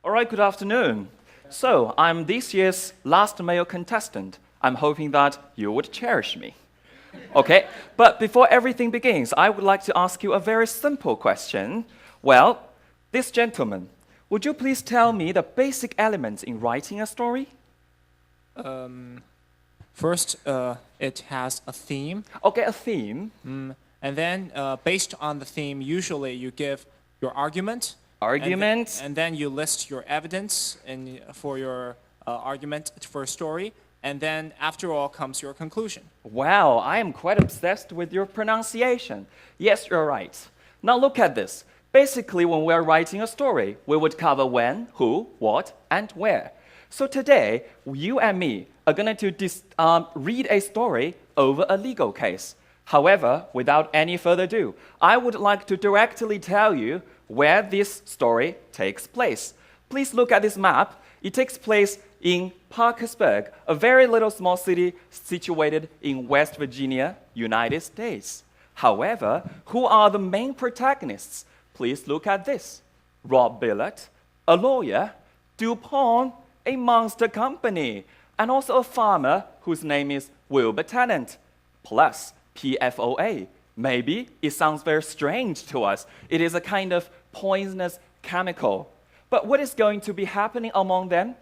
All right, good afternoon. So, I'm this year's last male contestant. I'm hoping that you would cherish me. Okay, but before everything begins, I would like to ask you a very simple question. Well, this gentleman, would you please tell me the basic elements in writing a story? First, it has a theme. Okay, a theme. And then, based on the theme, usually you give your argument. Argument. And then you list your evidence for your argument for a story. And then, after all, comes your conclusion. Wow, I am quite obsessed with your pronunciation. Yes, you're right. Now look at this. Basically, when we're writing a story, we would cover when, who, what, and where. So today, you and me are going to read a story over a legal case. However, without any further ado, I would like to directly tell you where this story takes place. Please look at this map. It takes place in Parkersburg, a very little small city situated in West Virginia, United States. However, who are the main protagonists? Please look at this. Rob Billett, a lawyer, DuPont, a monster company, and also a farmer whose name is Wilbur Tennant, plus PFOA. Maybe it sounds very strange to us. It is a kind of poisonous chemical. But what is going to be happening among them?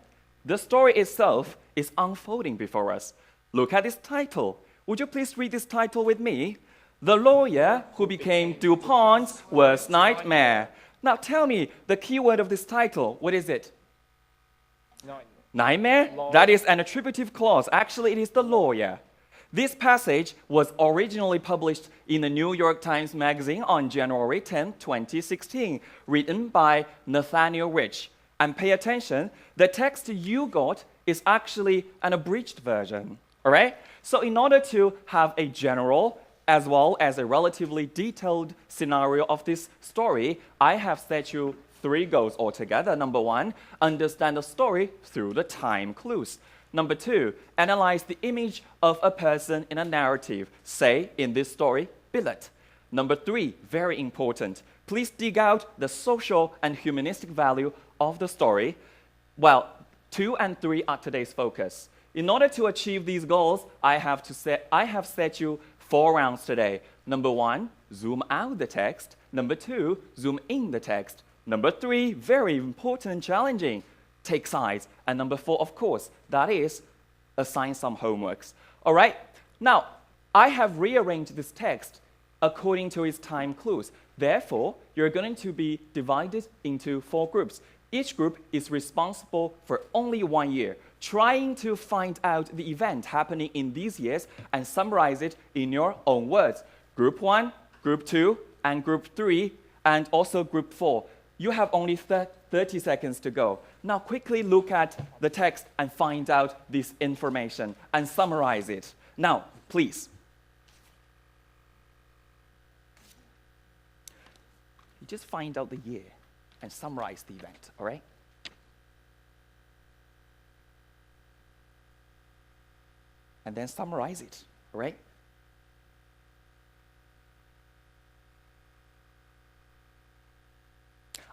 The story itself is unfolding before us. Look at this title. Would you please read this title with me? The lawyer who became DuPont's worst nightmare. Now tell me the key word of this title. What is it? Nightmare? That is an attributive clause. Actually, it is the lawyer. This passage was originally published in the New York Times Magazine on January 10, 2016, written by Nathaniel Rich. And pay attention, the text you got is actually an abridged version, all right? So in order to have a general as well as a relatively detailed scenario of this story, I have set you 3 goals altogether. Number 1, understand the story through the time clues. Number 2, analyze the image of a person in a narrative, say, in this story, Billett. Number 3, very important, please dig out the social and humanistic value of the story. Well, 2 and 3 are today's focus. In order to achieve these goals, I have set you 4 rounds today. Number 1, zoom out the text. Number 2, zoom in the text. Number 3, very important and challenging, take sides. And number 4, of course, that is assign some homeworks. All right? Now, I have rearranged this text according to its time clues. Therefore, you're going to be divided into 4 groups. Each group is responsible for only 1 year, trying to find out the event happening in these years and summarize it in your own words. Group 1, Group 2, and Group 3, and also Group 4. You have only 30 seconds to go. Now quickly look at the text and find out this information and summarize it. Now, please. You just find out the year and summarize the event, all right? And then summarize it, all right?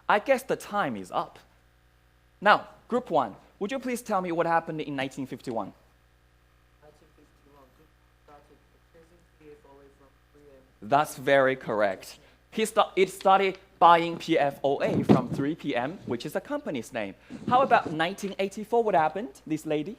I guess the time is up. Now, Group 1, would you please tell me what happened in 1951? 1951, started purchasing PFOA from 3M. That's very correct. It started buying PFOA from 3 p.m., which is a company's name. How about 1984? What happened, this lady?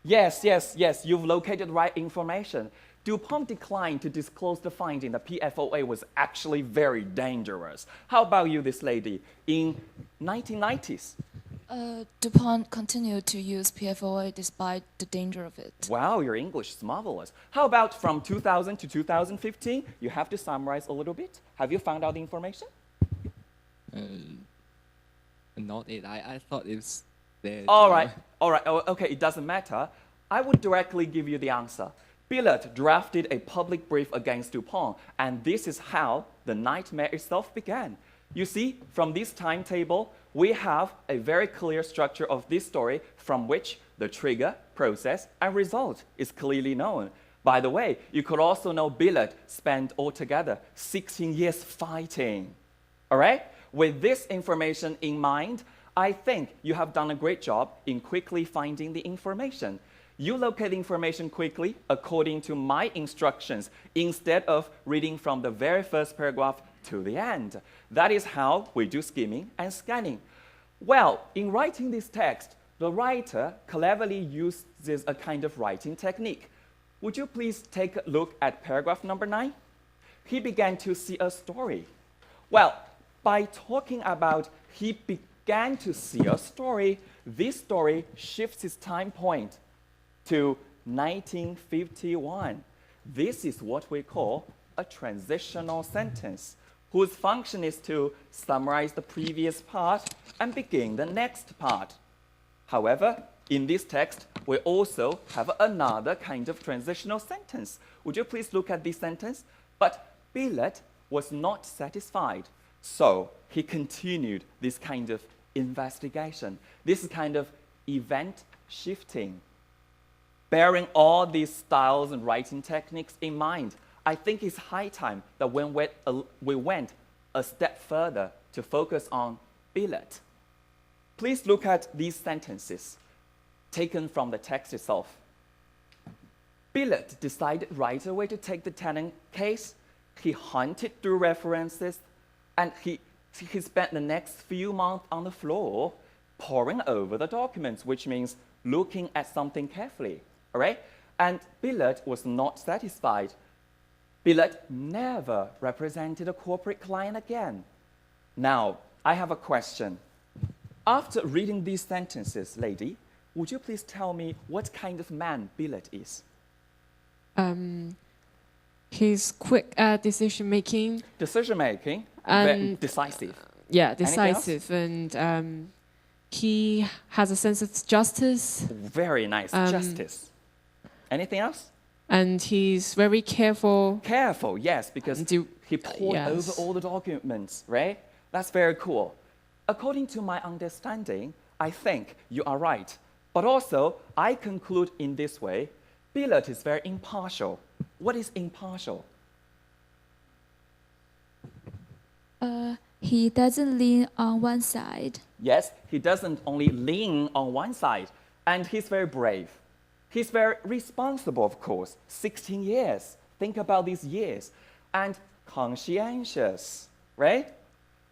Yes, you've located the right information. DuPont declined to disclose the finding that PFOA was actually very dangerous. How about you, this lady? In 1990s? DuPont continued to use PFOA despite the danger of it. Wow, your English is marvelous. How about from 2000 to 2015? You have to summarize a little bit. Have you found out the information? Not it. I thought it was there. All right. Oh, okay, it doesn't matter. I would directly give you the answer. Billett drafted a public brief against DuPont, and this is how the nightmare itself began. You see, from this timetable, we have a very clear structure of this story from which the trigger, process, and result is clearly known. By the way, you could also know Billet spent altogether 16 years fighting. All right? With this information in mind, I think you have done a great job in quickly finding the information. You locate the information quickly according to my instructions instead of reading from the very first paragraph to the end. That is how we do skimming and scanning. Well, in writing this text, the writer cleverly uses a kind of writing technique. Would you please take a look at paragraph number 9? He began to see a story. Well, by talking about he began to see a story, this story shifts its time point to 1951. This is what we call a transitional sentence, whose function is to summarize the previous part and begin the next part. However, in this text, we also have another kind of transitional sentence. Would you please look at this sentence? But Billet was not satisfied, so he continued this kind of investigation, this kind of event shifting. Bearing all these styles and writing techniques in mind, I think it's high time that we went a step further to focus on Billet. Please look at these sentences taken from the text itself. Billet decided right away to take the tenant case. He hunted through references, and he spent the next few months on the floor poring over the documents, which means looking at something carefully. All right? And Billet was not satisfied. Billet never represented a corporate client again. Now, I have a question. After reading these sentences, lady, would you please tell me what kind of man Billet is? He's quick at decision making. Decision making, And decisive. Yeah, Anything else? decisive, and he has a sense of justice, Very nice, justice. Anything else? and he's very careful. Careful, yes, because he pored yes. over all the documents, right? That's very cool. According to my understanding, I think you are right. But also, I conclude in this way, Billet is very impartial. What is impartial? He doesn't lean on one side. Yes, he doesn't only lean on one side, and he's very brave. He's very responsible, of course. 16 years. Think about these years. And conscientious, right?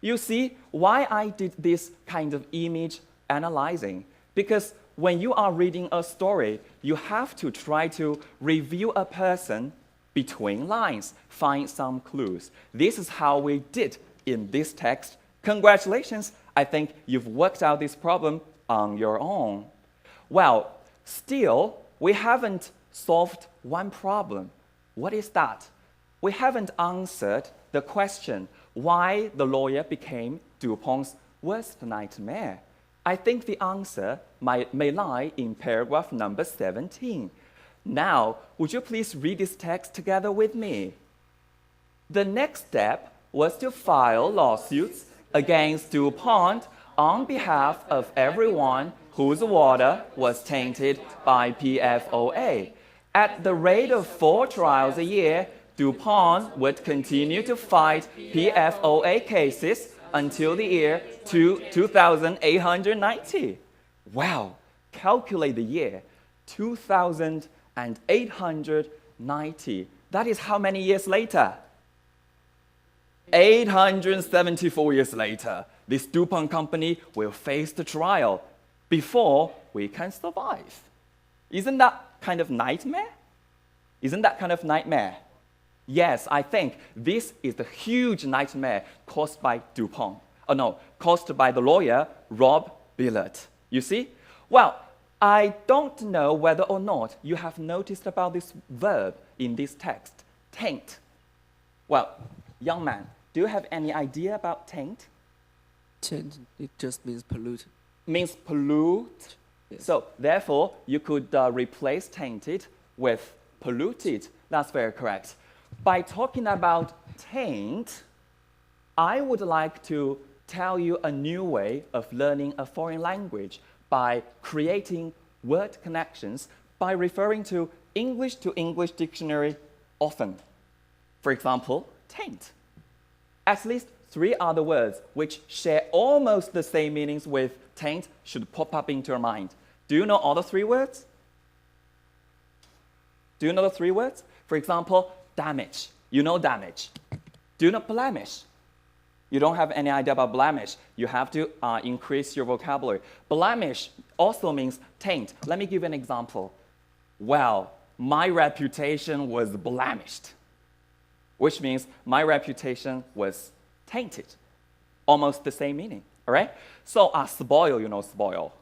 You see why I did this kind of image analyzing? Because when you are reading a story, you have to try to review a person between lines, find some clues. This is how we did in this text. Congratulations, I think you've worked out this problem on your own. Well, still, we haven't solved one problem. What is that? We haven't answered the question why the lawyer became Dupont's worst nightmare. I think the answer may lie in paragraph number 17. Now, would you please read this text together with me? The next step was to file lawsuits against DuPont on behalf of everyone whose water was tainted by PFOA. At the rate of 4 trials a year, DuPont would continue to fight PFOA cases until the year 2890. Wow, calculate the year, 2890. That is how many years later? 874 years later, this DuPont company will face the trial before we can survive. Isn't that kind of nightmare? Isn't that kind of nightmare? Yes, I think this is the huge nightmare caused by DuPont. Oh no, caused by the lawyer, Rob Billet. You see? Well, I don't know whether or not you have noticed about this verb in this text, taint. Well, young man, do you have any idea about taint? Taint, it just means pollute. Means pollute. Yes. So therefore, you could replace tainted with polluted. That's very correct. By talking about taint, I would like to tell you a new way of learning a foreign language by creating word connections by referring to English to English dictionary often. For example, taint. At least 3 other words which share almost the same meanings with taint should pop up into your mind. Do you know all the 3 words? Do you know the 3 words? For example, damage. You know damage. Do you know blemish? You don't have any idea about blemish. You have to increase your vocabulary. Blemish also means taint. Let me give you an example. Well, my reputation was blemished, which means my reputation was tainted. Almost the same meaning, all right? So spoil, you know spoil.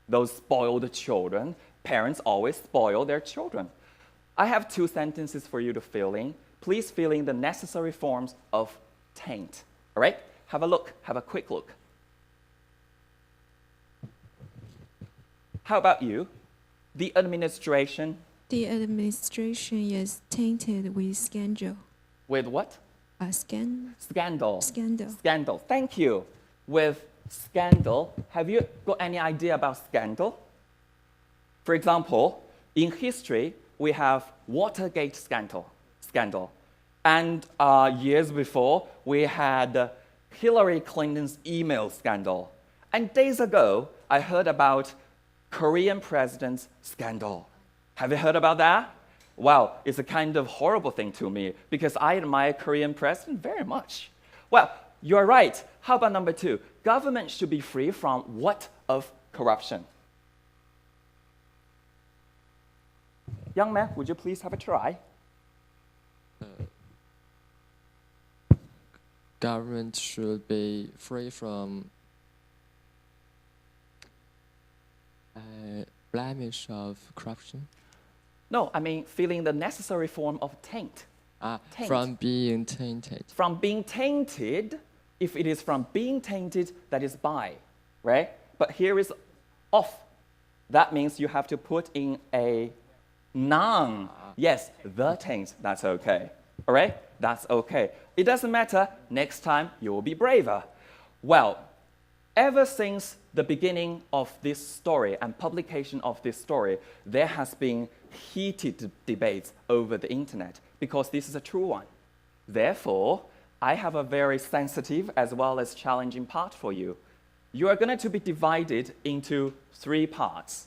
Those spoiled children, parents always spoil their children. I have 2 sentences for you to fill in. Please fill in the necessary forms of taint. All right? Have a look. Have a quick look. How about you? The administration. The administration is tainted with scandal. With what? Scandal. Scandal. Thank you. With scandal, have you got any idea about scandal? For example, in history, we have Watergate scandal. And years before, we had Hillary Clinton's email scandal. And days ago, I heard about Korean president's scandal. Have you heard about that? Well, it's a kind of horrible thing to me because I admire Korean president very much. Well, you're right. How about number 2? Government should be free from what of corruption? Young man, would you please have a try? Government should be free from blemish of corruption. No, I mean feeling the necessary form of taint. Taint. From being tainted. From being tainted, if it is from being tainted, that is by, right? But here is of. That means you have to put in a noun. Yes, the taint, that's okay. All right? That's okay. It doesn't matter. Next time, you will be braver. Well, ever since the beginning of this story and publication of this story, there has been heated debates over the internet because this is a true one. Therefore, I have a very sensitive as well as challenging part for you. You are going to be divided into 3 parts.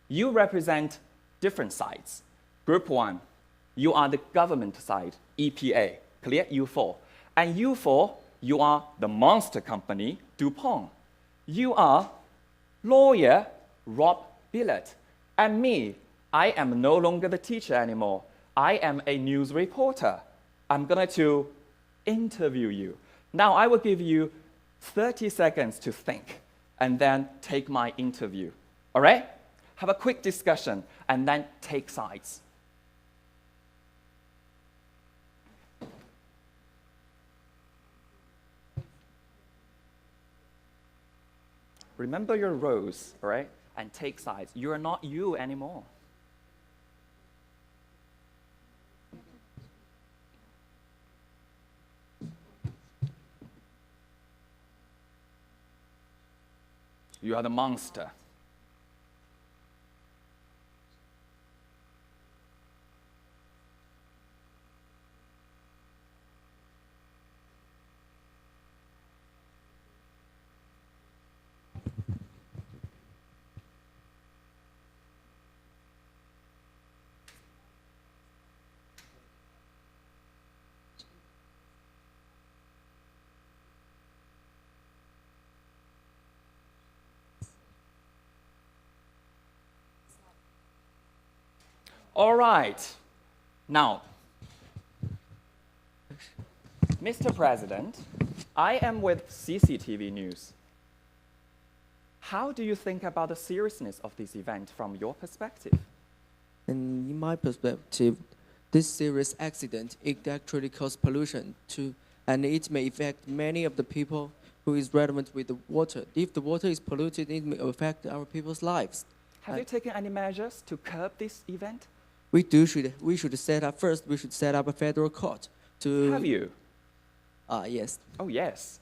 You represent different sides. Group 1, you are the government side, EPA, clear? U4. And U4, you are the monster company, DuPont. You are lawyer, Rob Billett. And me, I am no longer the teacher anymore. I am a news reporter. I'm going to interview you. Now, I will give you 30 seconds to think and then take my interview. All right? Have a quick discussion and then take sides. Remember your roles, all right? And take sides. You are not you anymore. You are the monster. All right. Now, Mr. President, I am with CCTV News. How do you think about the seriousness of this event from your perspective? And in my perspective, this serious accident it actually causes pollution too, and it may affect many of the people who is relevant with the water. If the water is polluted, it may affect our people's lives. Have you taken any measures to curb this event? We should set up a federal court to. Have you? Yes. Oh, yes.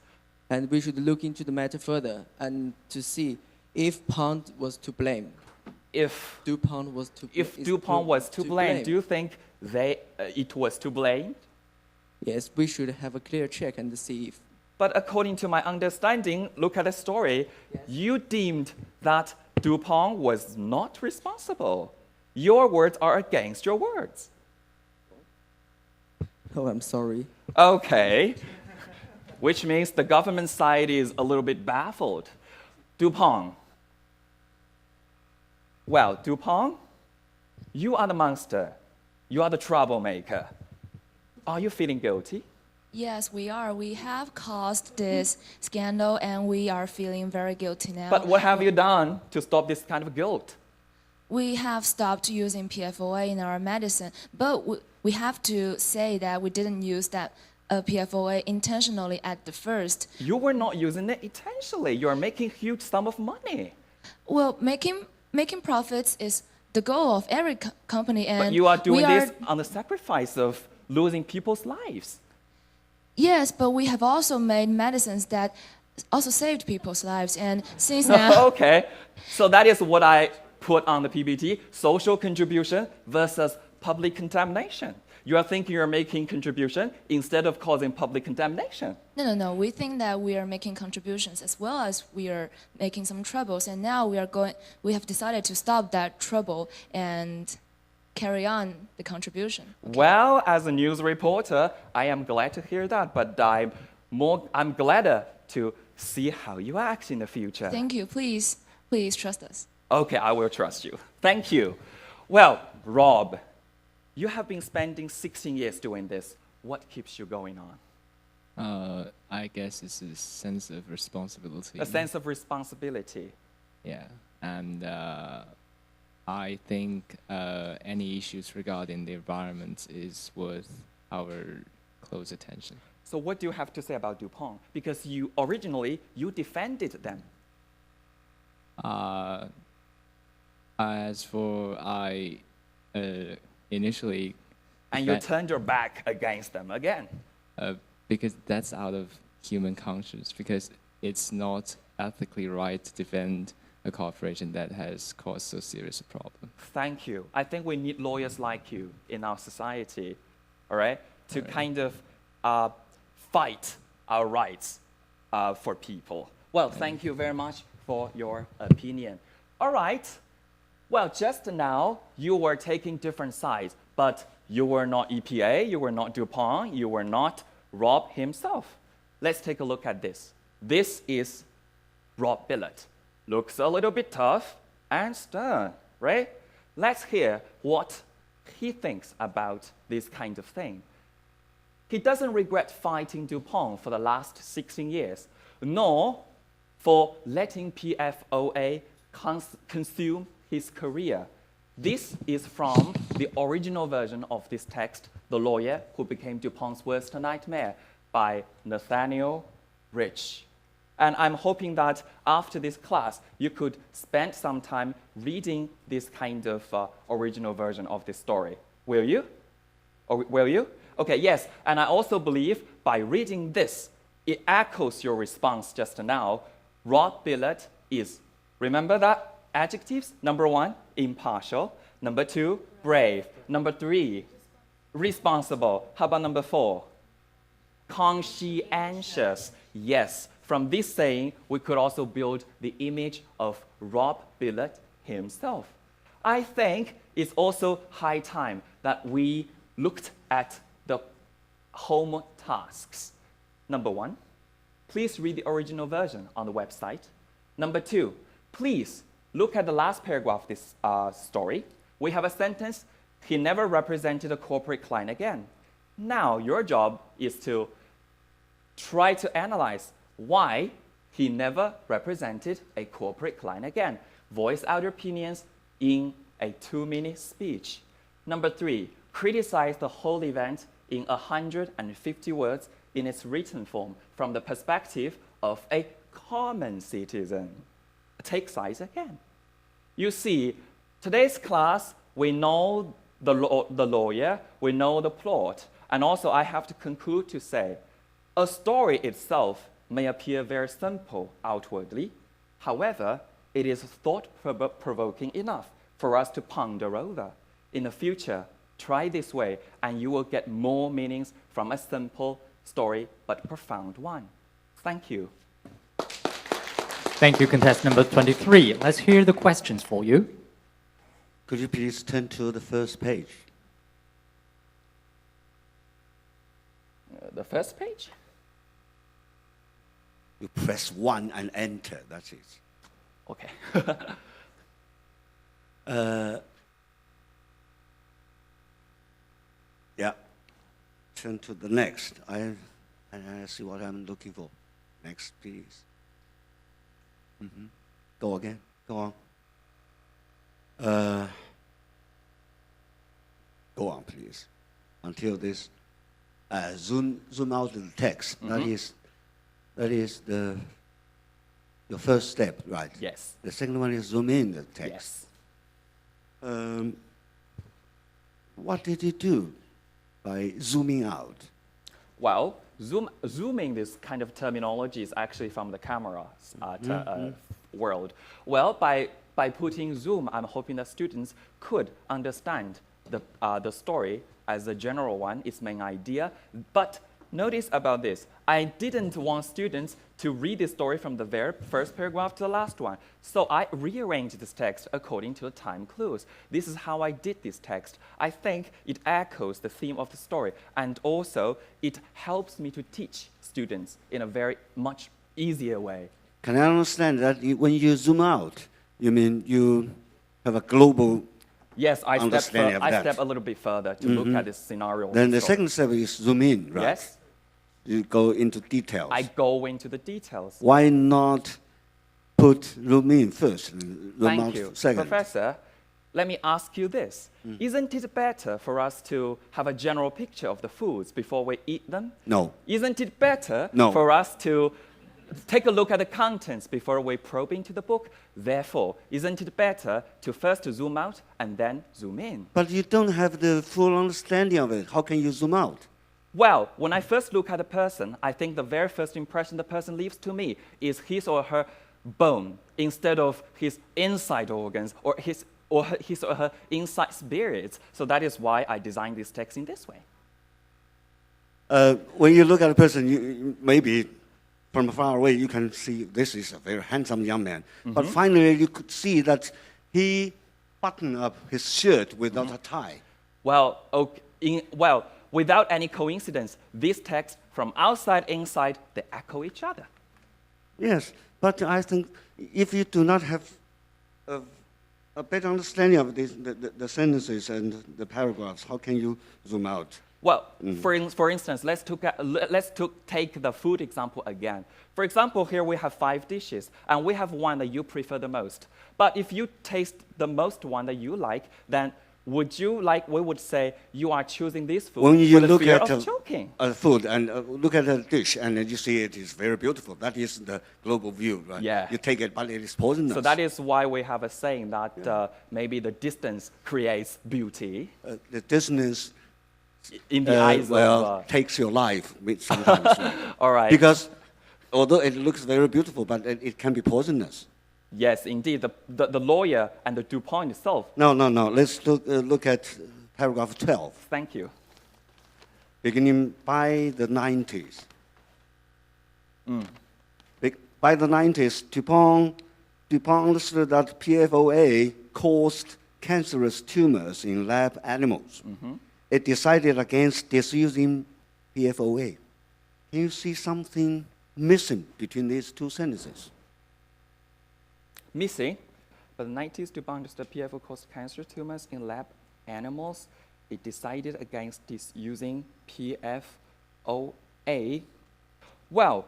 And we should look into the matter further and to see if Pond was to blame. if DuPont was to DuPont was to blame, do you think it was to blame? Yes, we should have a clear check and see if. But according to my understanding, look at the story, you deemed that DuPont was not responsible. Your words are against your words. Oh, I'm sorry. Okay. Which means the government side is a little bit baffled. DuPont. Well, DuPont, you are the monster. You are the troublemaker. Are you feeling guilty? Yes, we are. We have caused this scandal and we are feeling very guilty now. But what have you done to stop this kind of guilt? We have stopped using PFOA in our medicine, but we have to say that we didn't use that PFOA intentionally at the first. You were not using it intentionally. You are making huge sum of money. Well, making profits is the goal of every company, and But you are doing this on the sacrifice of losing people's lives. Yes, but we have also made medicines that also saved people's lives, and since now. Okay, so that is what I put on the PPT: social contribution versus public contamination. You are thinking you're making contribution instead of causing public contamination. No. We think that we are making contributions as well as we are making some troubles, and now we have decided to stop that trouble and carry on the contribution. Okay. Well, as a news reporter, I am glad to hear that, but I'm gladder to see how you act in the future. Thank you. Please trust us. Okay, I will trust you. Thank you. Well, Rob, you have been spending 16 years doing this. What keeps you going on? I guess it's a sense of responsibility. A sense of responsibility. Yeah, and I think any issues regarding the environment is worth our close attention. So what do you have to say about DuPont? Because you originally defended them. As for I initially. And you turned your back against them again. Because that's out of human conscience, because it's not ethically right to defend a corporation that has caused so serious a problem. Thank you. I think we need lawyers like you in our society, all right, to kind of fight our rights for people. Well, thank you very much for your opinion. All right. Well, just now, you were taking different sides, but you were not EPA, you were not DuPont, you were not Rob himself. Let's take a look at this. This is Rob Billett. Looks a little bit tough and stern, right? Let's hear what he thinks about this kind of thing. He doesn't regret fighting DuPont for the last 16 years, nor for letting PFOA consume his career. This is from the original version of this text, The Lawyer Who Became DuPont's Worst Nightmare, by Nathaniel Rich. And I'm hoping that after this class, you could spend some time reading this kind of original version of this story. Will you? Or will you? Okay, yes. And I also believe by reading this, it echoes your response just now. Rob Billett is, remember that? Adjectives. Number 1, impartial. Number 2, brave. Number 3, responsible. How about number 4? Conscientious. Yes, from this saying, we could also build the image of Rob Billett himself. I think it's also high time that we looked at the home tasks. Number 1, please read the original version on the website. Number 2, please look at the last paragraph of this story. We have a sentence, he never represented a corporate client again. Now, your job is to try to analyze why he never represented a corporate client again. Voice out your opinions in a 2-minute speech. Number 3, criticize the whole event in 150 words in its written form from the perspective of a common citizen. Take sides again. You see, today's class, we know the lawyer, we know the plot, and also I have to conclude to say, a story itself may appear very simple outwardly. However, it is thought-provoking enough for us to ponder over. In the future, try this way, and you will get more meanings from a simple story but profound one. Thank you. Thank you, contestant number 23. Let's hear the questions for you. Could you please turn to the first page? The first page? You press 1 and enter, that's it. Okay. Yeah. Turn to the next. I see what I'm looking for. Next, please. Go again. Go on. Go on, please. Until this. Zoom out the text. That is your first step, right? Yes. The second one is zoom in the text. Yes. What did you do by zooming out? Well, zooming, this kind of terminology is actually from the camera world. Well, by putting zoom, I'm hoping that students could understand the story as a general one, its main idea. But notice about this, I didn't want students to read this story from the very first paragraph to the last one. So I rearranged this text according to the time clues. This is how I did this text. I think it echoes the theme of the story, and also it helps me to teach students in a very much easier way. Can I understand that when you zoom out, you mean you have a global Yes, I understanding of that? step a little bit further to look at this scenario. of Then the story. second step is zoom in, right? Yes, You go into details. I go into the details. Why not put zoom in first and zoom Thank out you. second? Professor, let me ask you this. Isn't it better for us to have a general picture of the foods before we eat them? No. Isn't it better No. for us to take a look at the contents before we probe into the book? Therefore, isn't it better to first zoom out and then zoom in? But you don't have the full understanding of it. How can you zoom out? Well, when I first look at a person, I think the very first impression the person leaves to me is his or her bone instead of his inside organs or his or her inside spirits. So that is why I designed this text in this way. When you look at a person, maybe from far away you can see this is a very handsome young man. But finally you could see that he buttoned up his shirt without a tie. Well, without any coincidence, this text from outside, inside, they echo each other. Yes, but I think if you do not have a better understanding of the sentences and the paragraphs, how can you zoom out? Well, for instance, let's take the food example again. For example, here we have 5 dishes, and we have one that you prefer the most. But if you taste the most one that you like, then would you like, we would say, you are choosing this food When you for the look fear at of choking. a food and look at a dish and you see it is very beautiful, that is the global view, right? Yeah. You take it, but it is poisonous. So that is why we have a saying that maybe the distance creates beauty. The distance In the eyes of... takes your life sometimes. All right. Because although it looks very beautiful, but it can be poisonous. Yes, indeed. The lawyer and the DuPont itself. No. Let's look at paragraph 12. Thank you. Beginning by the 90s. By the 90s, DuPont understood that PFOA caused cancerous tumors in lab animals. It decided against disusing PFOA. Can you see something missing between these two sentences? Missing, but the 90s, DuPont understood PFOA caused cancer tumors in lab animals. It decided against disusing PFOA. Well,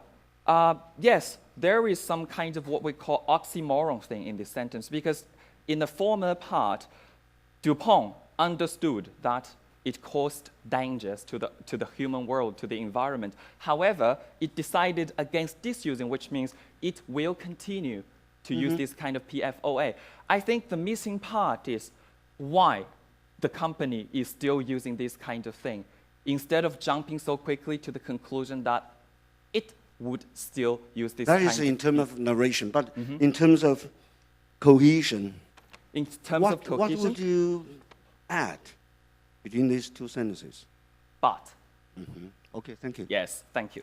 yes, there is some kind of what we call oxymoron thing in this sentence, because in the former part, DuPont understood that it caused dangers to the human world, to the environment. However, it decided against disusing, which means it will continue to use this kind of PFOA. I think the missing part is why the company is still using this kind of thing, instead of jumping so quickly to the conclusion that it would still use this That kind is of... in terms of narration, but in terms of cohesion, In terms of what cohesion, would you add between these two sentences? but. Okay, thank you. Yes, thank you.